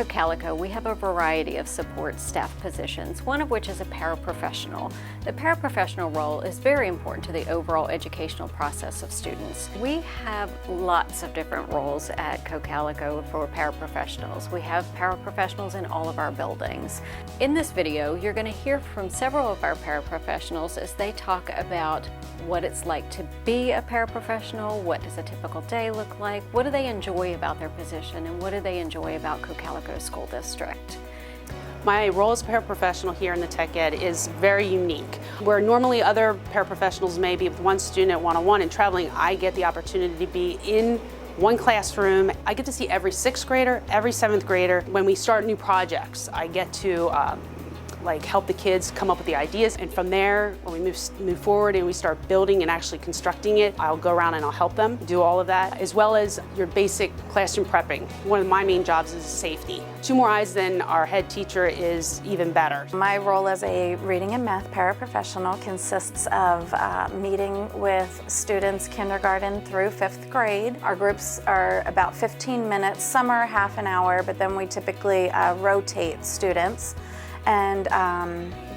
Cocalico, we have a variety of support staff positions, one of which is a paraprofessional. The paraprofessional role is very important to the overall educational process of students. We have lots of different roles at Cocalico for paraprofessionals. We have paraprofessionals in all of our buildings. In this video, you're going to hear from several of our paraprofessionals as they talk about what it's like to be a paraprofessional, what does a typical day look like, what do they enjoy about their position, and what do they enjoy about Cocalico School District. My role as a paraprofessional here in the Tech Ed is very unique. Where normally other paraprofessionals may be with one student at one-on-one and traveling, I get the opportunity to be in one classroom. I get to see every 6th grader, every 7th grader. When we start new projects, I get to help the kids come up with the ideas, and from there, when we move forward and we start building and actually constructing it, I'll go around and I'll help them do all of that, as well as your basic classroom prepping. One of my main jobs is safety. 2 more eyes than our head teacher is even better. My role as a reading and math paraprofessional consists of meeting with students kindergarten through 5th grade. Our groups are about 15 minutes, some are half an hour, but then we typically rotate students. And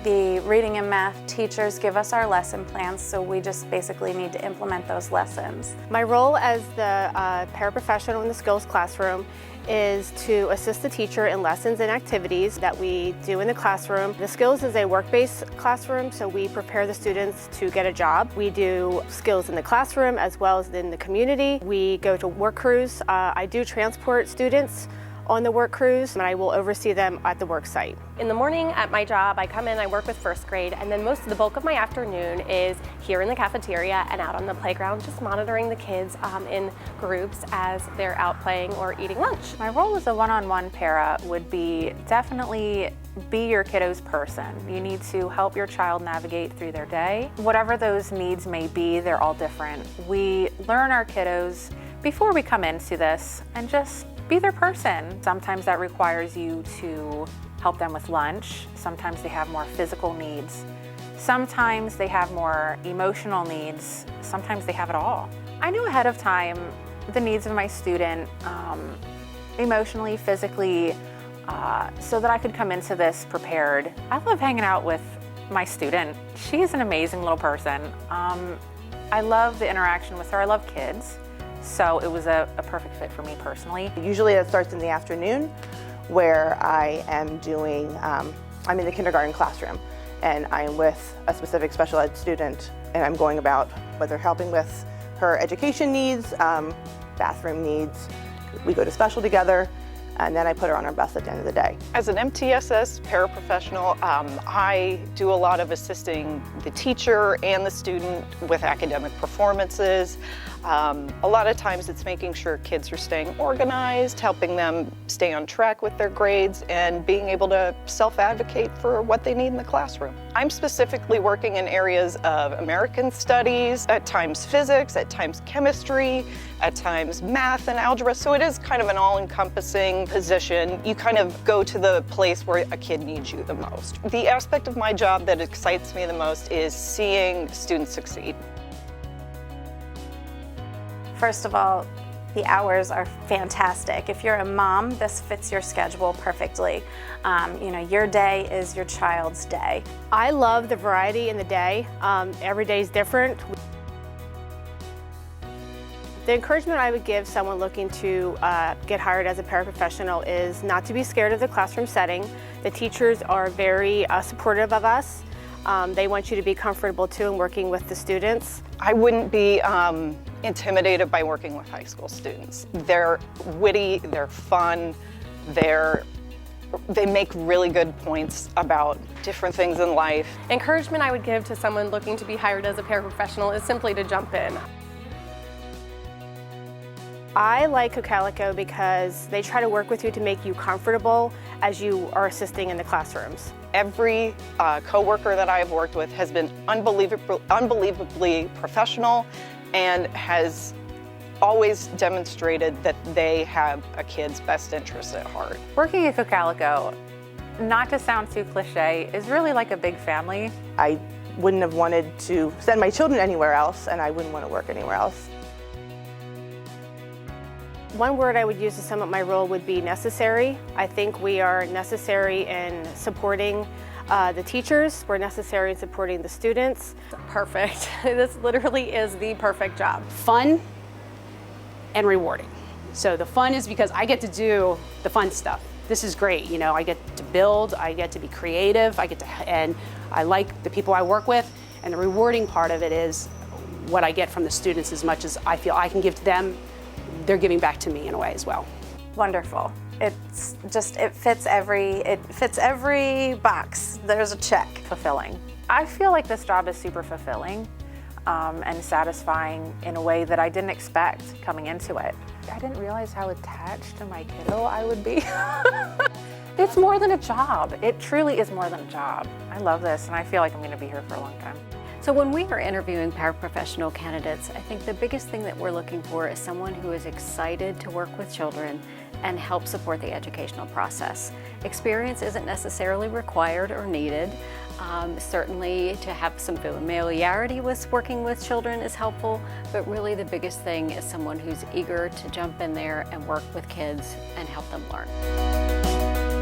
the reading and math teachers give us our lesson plans, so we just basically need to implement those lessons. My role as the paraprofessional in the skills classroom is to assist the teacher in lessons and activities that we do in the classroom. The skills is a work-based classroom, so we prepare the students to get a job. We do skills in the classroom as well as in the community. We go to work crews. I do transport students on the work crews, and I will oversee them at the work site. In the morning at my job, I come in, I work with 1st grade, and then most of the bulk of my afternoon is here in the cafeteria and out on the playground, just monitoring the kids in groups as they're out playing or eating lunch. My role as a one-on-one para would be definitely be your kiddo's person. You need to help your child navigate through their day. Whatever those needs may be, they're all different. We learn our kiddos before we come into this and just be their person. Sometimes that requires you to help them with lunch. Sometimes they have more physical needs. Sometimes they have more emotional needs. Sometimes they have it all. I knew ahead of time the needs of my student, emotionally, physically, so that I could come into this prepared. I love hanging out with my student. She's an amazing little person. I love the interaction with her. I love kids. So it was a perfect fit for me personally. Usually it starts in the afternoon where I am doing, I'm in the kindergarten classroom and I'm with a specific special ed student, and I'm going about whether helping with her education needs, bathroom needs. We go to special together, and then I put her on her bus at the end of the day. As an MTSS paraprofessional, I do a lot of assisting the teacher and the student with academic performances. A lot of times it's making sure kids are staying organized, helping them stay on track with their grades, and being able to self-advocate for what they need in the classroom. I'm specifically working in areas of American studies, at times physics, at times chemistry, at times math and algebra, so it is kind of an all-encompassing position. You kind of go to the place where a kid needs you the most. The aspect of my job that excites me the most is seeing students succeed. First of all, the hours are fantastic. If you're a mom, this fits your schedule perfectly. Your day is your child's day. I love the variety in the day. Every day is different. The encouragement I would give someone looking to get hired as a paraprofessional is not to be scared of the classroom setting. The teachers are very supportive of us. They want you to be comfortable too in working with the students. I wouldn't be intimidated by working with high school students. They're witty, they're fun, they make really good points about different things in life. Encouragement I would give to someone looking to be hired as a paraprofessional is simply to jump in. I like Cocalico because they try to work with you to make you comfortable as you are assisting in the classrooms. Every coworker that I've worked with has been unbelievably professional and has always demonstrated that they have a kid's best interest at heart. Working at Cocalico, not to sound too cliche, is really like a big family. I wouldn't have wanted to send my children anywhere else, and I wouldn't want to work anywhere else. One word I would use to sum up my role would be necessary. I think we are necessary in supporting the teachers. We're necessary in supporting the students. Perfect. This literally is the perfect job. Fun and rewarding. So the fun is because I get to do the fun stuff. This is great, you know, I get to build, I get to be creative, and I like the people I work with, and the rewarding part of it is what I get from the students. As much as I feel I can give to them, they're giving back to me in a way as well. Wonderful. It's just, it fits every box. There's a check. Fulfilling. I feel like this job is super fulfilling and satisfying in a way that I didn't expect coming into it. I didn't realize how attached to my kiddo I would be. It's more than a job. It truly is more than a job. I love this, and I feel like I'm going to be here for a long time. So when we are interviewing paraprofessional candidates, I think the biggest thing that we're looking for is someone who is excited to work with children and help support the educational process. Experience isn't necessarily required or needed. Certainly to have some familiarity with working with children is helpful, but really the biggest thing is someone who's eager to jump in there and work with kids and help them learn.